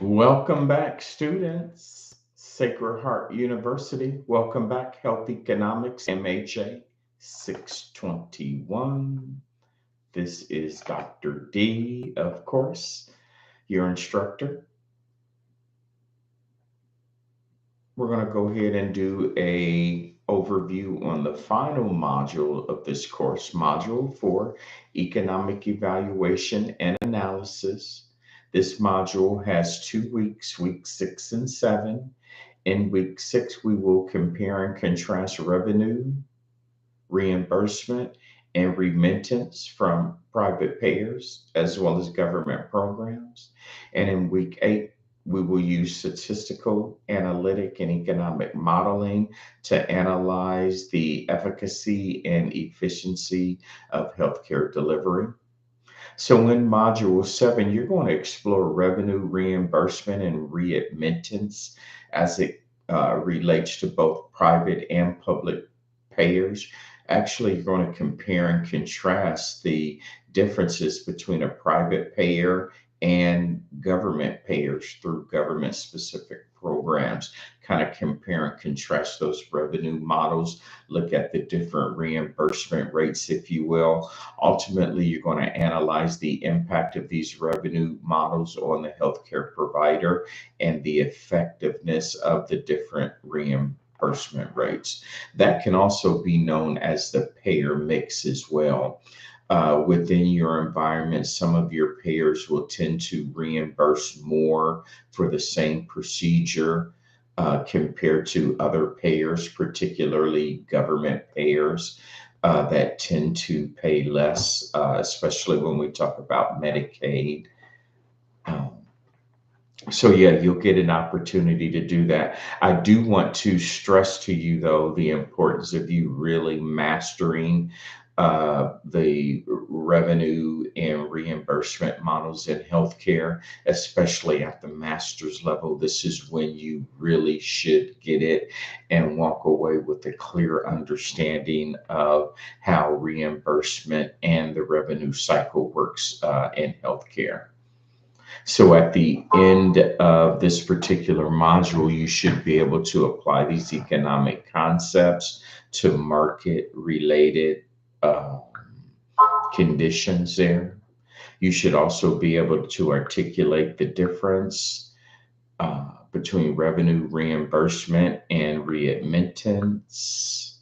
Welcome back, students. Sacred Heart University. Welcome back, Health Economics, MHA 621. This is Dr. D, of course, your instructor. We're going to go ahead and do a overview on the final module of this course, Module 4, Economic Evaluation and Analysis. This module has 2 weeks, week 6 and 7. In week 6, we will compare and contrast revenue, reimbursement, and remittance from private payers as well as government programs. And in week 8, we will use statistical, analytic, and economic modeling to analyze the efficacy and efficiency of healthcare delivery. So in Module 7, you're going to explore revenue reimbursement and readmittance as it relates to both private and public payers. Actually, you're going to compare and contrast the differences between a private payer and government payers through government specific programs. Kind of compare and contrast those revenue models, look at the different reimbursement rates, if you will. Ultimately, you're going to analyze the impact of these revenue models on the healthcare provider and the effectiveness of the different reimbursement rates. That can also be known as the payer mix as well. Within your environment, some of your payers will tend to reimburse more for the same procedure compared to other payers, particularly government payers that tend to pay less, especially when we talk about Medicaid. Um, so, yeah, you'll get an opportunity to do that. I do want to stress to you, though, the importance of you really mastering the revenue and reimbursement models in healthcare, especially at the master's level. This is when you really should get it and walk away with a clear understanding of how reimbursement and the revenue cycle works in healthcare. So at the end of this particular module, you should be able to apply these economic concepts to market related uh, conditions there. You should also be able to articulate the difference between revenue reimbursement and readmittance.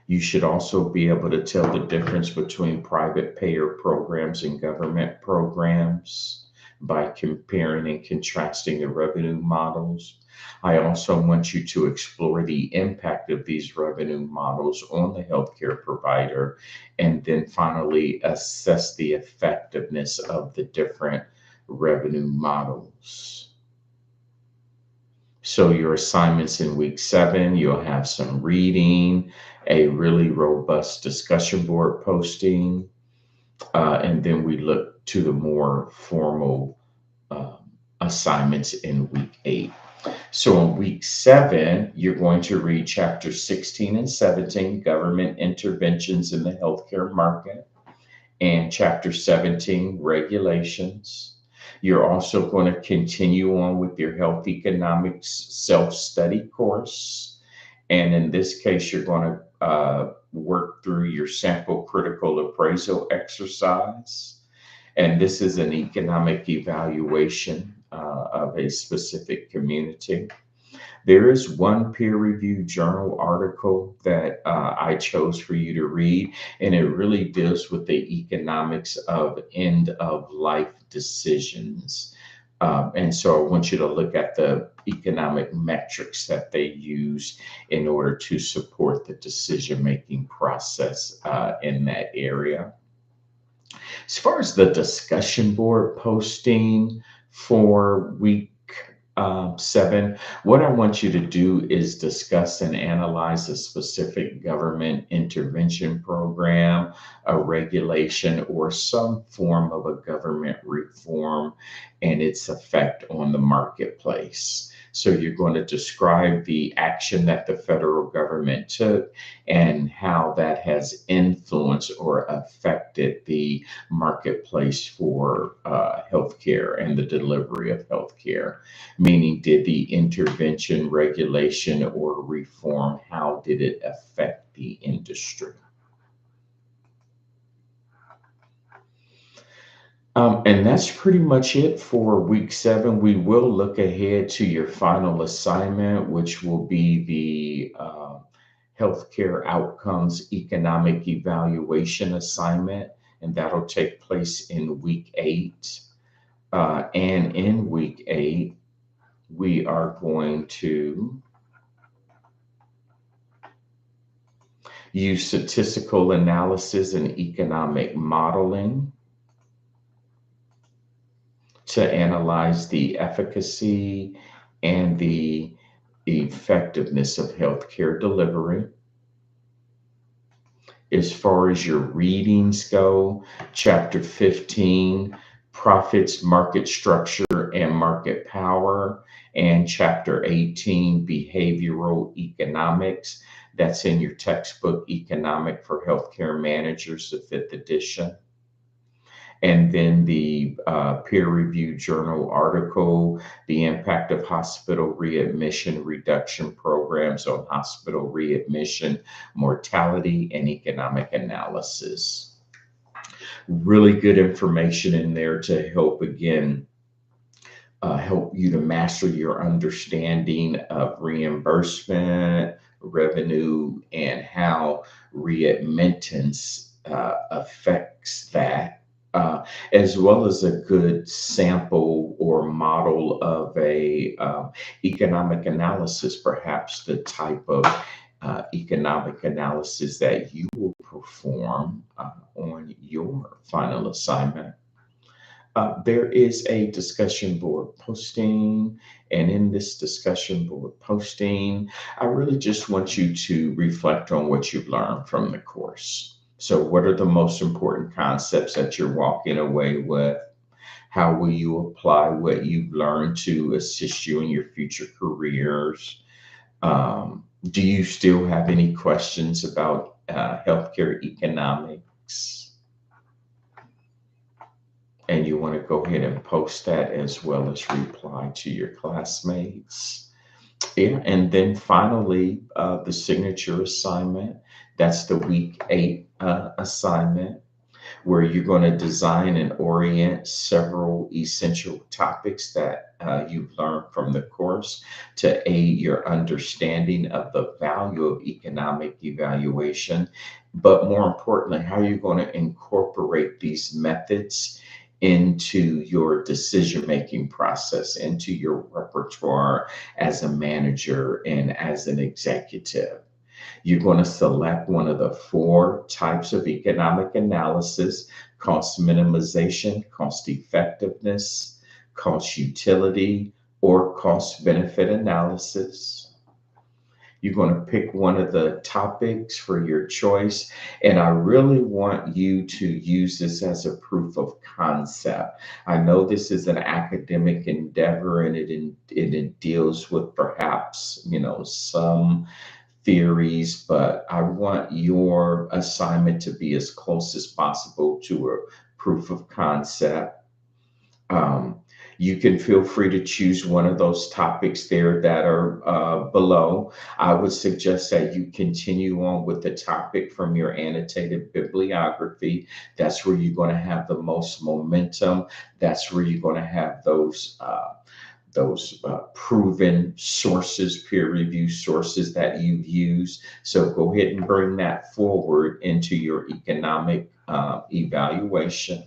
You should also be able to tell the difference between private payer programs and government programs by comparing and contrasting the revenue models. I also want you to explore the impact of these revenue models on the healthcare provider, and then finally assess the effectiveness of the different revenue models. So, your assignments in week 7, you'll have some reading, a really robust discussion board posting, and then we look to the more formal assignments in week 8. So in week 7, you're going to read chapter 16 and 17, Government Interventions in the Healthcare Market, and chapter 17, Regulations. You're also going to continue on with your Health Economics self-study course. And in this case, you're going to work through your sample critical appraisal exercise. And this is an economic evaluation of a specific community. There is one peer reviewed journal article that I chose for you to read, and it really deals with the economics of end of life decisions. And so I want you to look at the economic metrics that they use in order to support the decision making process in that area. As far as the discussion board posting for week 7, what I want you to do is discuss and analyze a specific government intervention program, a regulation, or some form of a government reform and its effect on the marketplace. So you're going to describe the action that the federal government took and how that has influenced or affected the marketplace for healthcare and the delivery of healthcare. Meaning, did the intervention, regulation, or reform, how did it affect the industry? And that's pretty much it for week 7. We will look ahead to your final assignment, which will be the healthcare outcomes economic evaluation assignment, and that'll take place in week 8. And in week 8, we are going to use statistical analysis and economic modeling to analyze the efficacy and the effectiveness of healthcare delivery. As far as your readings go, chapter 15, profits, market structure, and market power, and chapter 18, behavioral economics. That's in your textbook, Economic for Healthcare Managers, the 5th edition. And then the peer-reviewed journal article, The Impact of Hospital Readmission Reduction Programs on Hospital Readmission, Mortality, and Economic Analysis. Really good information in there to help, again, help you to master your understanding of reimbursement, revenue, and how readmittance affects that. As well as a good sample or model of a economic analysis, perhaps the type of economic analysis that you will perform on your final assignment. There is a discussion board posting, and in this discussion board posting, I really just want you to reflect on what you've learned from the course. So, what are the most important concepts that you're walking away with? How will you apply what you've learned to assist you in your future careers? Do you still have any questions about healthcare economics? And you want to go ahead and post that as well as reply to your classmates. Yeah, and then finally, the signature assignment. That's the week 8 assignment, where you're going to design and orient several essential topics that you've learned from the course to aid your understanding of the value of economic evaluation. But more importantly, how you're going to incorporate these methods into your decision making process, into your repertoire as a manager and as an executive. You're going to select one of the 4 types of economic analysis: cost minimization, cost effectiveness, cost utility, or cost benefit analysis. You're going to pick one of the topics for your choice. And I really want you to use this as a proof of concept. I know this is an academic endeavor, and it deals with perhaps, some theories, but I want your assignment to be as close as possible to a proof of concept. Um, you can feel free to choose one of those topics there that are below. I would suggest that you continue on with the topic from your annotated bibliography. That's where you're going to have the most momentum. That's where you're going to have those proven sources, peer review sources that you've used. So go ahead and bring that forward into your economic evaluation.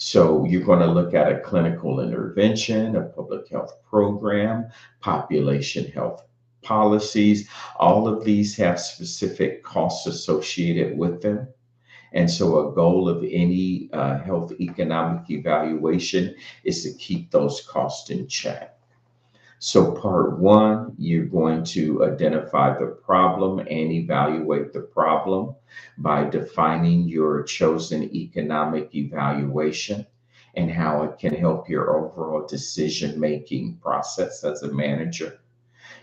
So you're going to look at a clinical intervention, a public health program, population health policies. All of these have specific costs associated with them. And so a goal of any health economic evaluation is to keep those costs in check. So, part one, you're going to identify the problem and evaluate the problem by defining your chosen economic evaluation and how it can help your overall decision making process as a manager.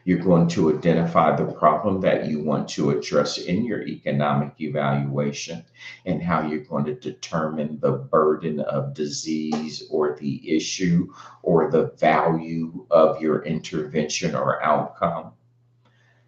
You're going to identify the problem that you want to address in your economic evaluation and how you're going to determine the burden of disease or the issue or the value of your intervention or outcome.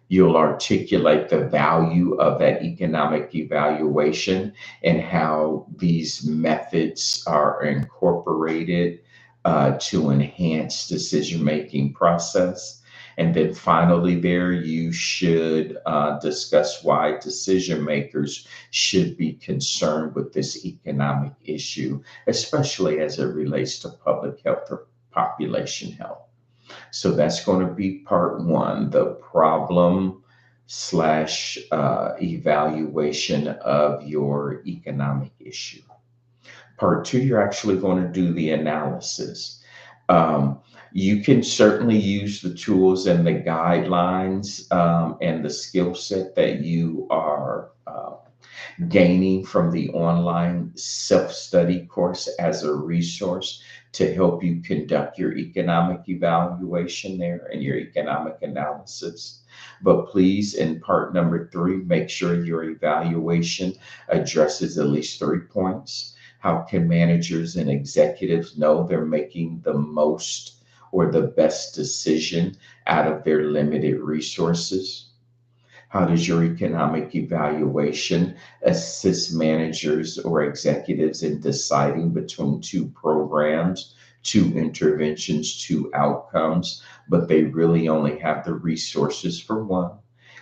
You'll articulate the value of that economic evaluation and how these methods are incorporated to enhance decision making process. And then finally, there you should discuss why decision makers should be concerned with this economic issue, especially as it relates to public health or population health. So that's going to be part one, the problem slash evaluation of your economic issue. Part two, you're actually going to do the analysis. Um, you can certainly use the tools and the guidelines and the skill set that you are gaining from the online self study course as a resource to help you conduct your economic evaluation there and your economic analysis. But please, in part number three, make sure your evaluation addresses at least 3 points. How can managers and executives know they're making the most or the best decision out of their limited resources? How does your economic evaluation assist managers or executives in deciding between two programs, two interventions, two outcomes, but they really only have the resources for one?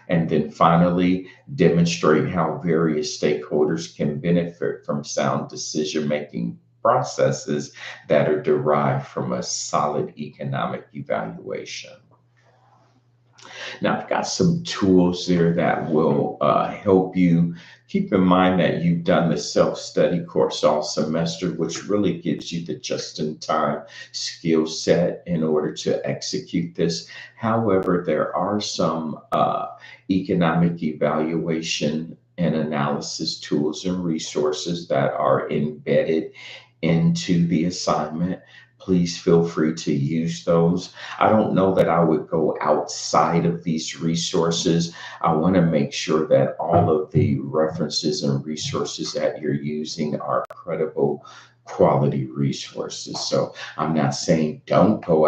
And then finally, demonstrate how various stakeholders can benefit from sound decision making processes that are derived from a solid economic evaluation. Now, I've got some tools there that will help you. Keep in mind that you've done the self study course all semester, which really gives you the just in time skill set in order to execute this. However, there are some economic evaluation and analysis tools and resources that are embedded into the assignment. Please feel free to use those. I don't know that I would go outside of these resources. I want to make sure that all of the references and resources that you're using are credible quality resources. So I'm not saying don't go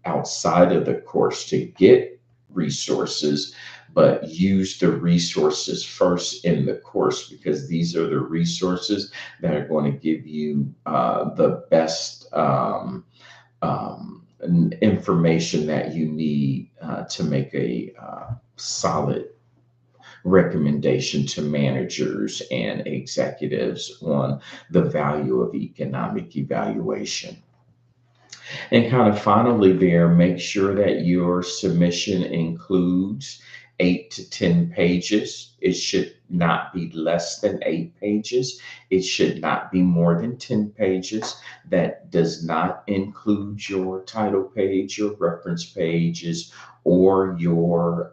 outside of the course to get resources, but use the resources first in the course because these are the resources that are going to give you the best information that you need to make a solid recommendation to managers and executives on the value of economic evaluation. And kind of finally, there, make sure that your submission includes 8 to 10 pages. It should not be less than 8 pages. It should not be more than 10 pages. That does not include your title page, your reference pages, or your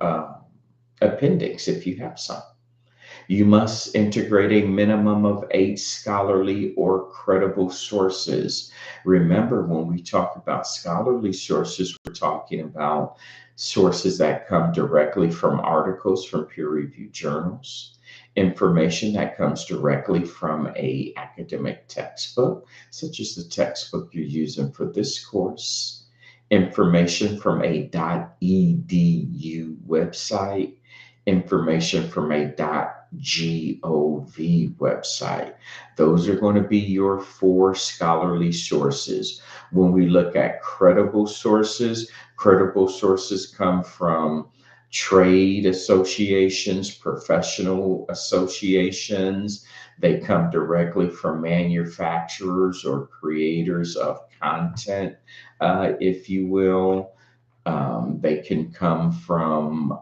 appendix if you have some. You must integrate a minimum of 8 scholarly or credible sources. Remember, when we talk about scholarly sources, we're talking about sources that come directly from articles from peer-reviewed journals, information that comes directly from a academic textbook, such as the textbook you're using for this course, information from a .edu website, information from a .gov website. Those are going to be your 4 scholarly sources. When we look at credible sources come from trade associations, professional associations. They come directly from manufacturers or creators of content, if you will. They can come from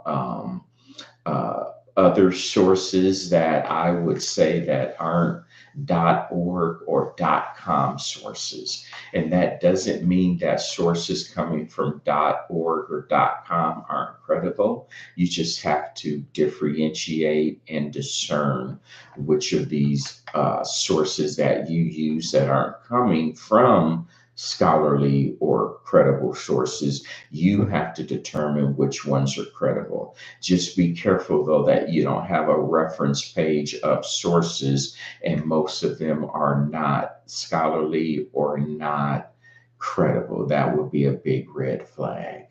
uh, other sources that I would say that aren't .org or .com sources. And that doesn't mean that sources coming from .org or .com aren't credible. You just have to differentiate and discern which of these sources that you use that aren't coming from scholarly or credible sources. You have to determine which ones are credible. Just be careful, though, that you don't have a reference page of sources and most of them are not scholarly or not credible. That would be a big red flag.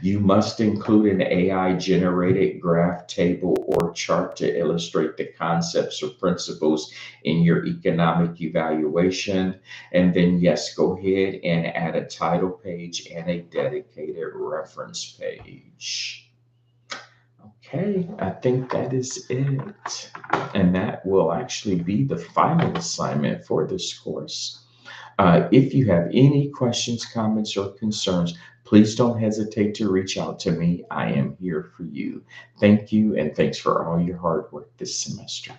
You must include an AI generated graph, table, or chart to illustrate the concepts or principles in your economic evaluation. And then, yes, go ahead and add a title page and a dedicated reference page. Okay, I think that is it. And that will actually be the final assignment for this course. If you have any questions, comments, or concerns, please don't hesitate to reach out to me. I am here for you. Thank you, and thanks for all your hard work this semester.